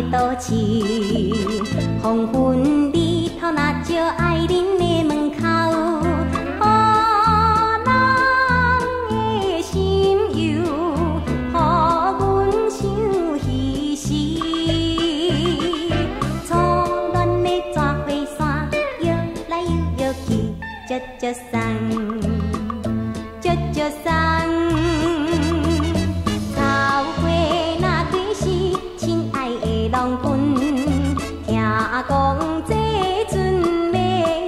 的倒市，黄昏日头若照爱恁的门口，予人的心忧，予阮想彼时。初恋的纸花伞，摇来摇摇去，折折送，折折送。郎君，听讲这阵要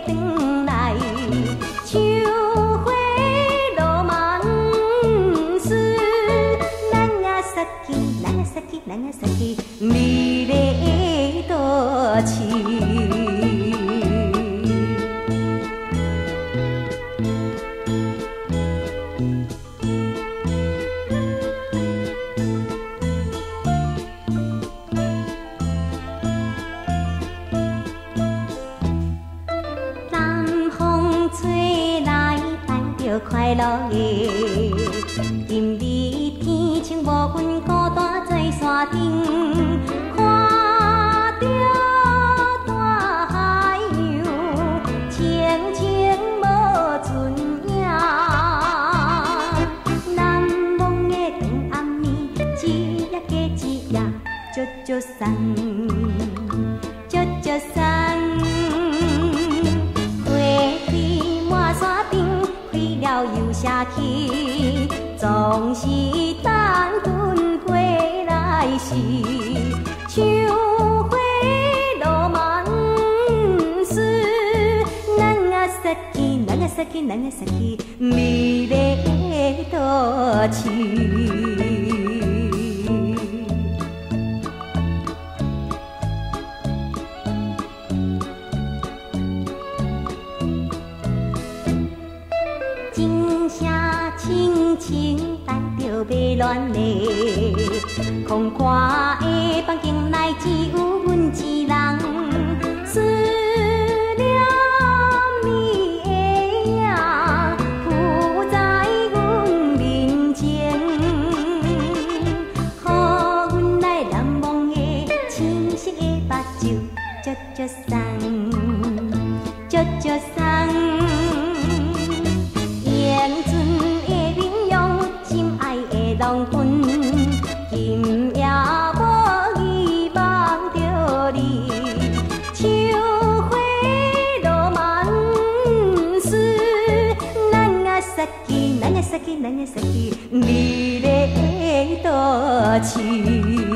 转来，秋花落满枝，咱啊撒去，咱啊撒去，咱啊撒去，美丽的倒市。快乐的，今日天晴无阮孤单在山顶，看着大海洋，清清无船影。难忘的长暗暝，一夜加一夜，足足送，足足送。又下去，总是等阮回来时，秋花落满枝，咱啊撒去，咱啊撒去，咱啊撒去，美丽的倒市。轻轻带着迷恋的，空旷的房间内只有阮一人，思念你的影浮在阮面前，予阮来难忘的清晰的目睭，足足送，足足送。郎君，今夜我遗忘着你，秋花落满枝，咱啊撒去，咱啊撒去，咱啊撒去，美丽的倒市。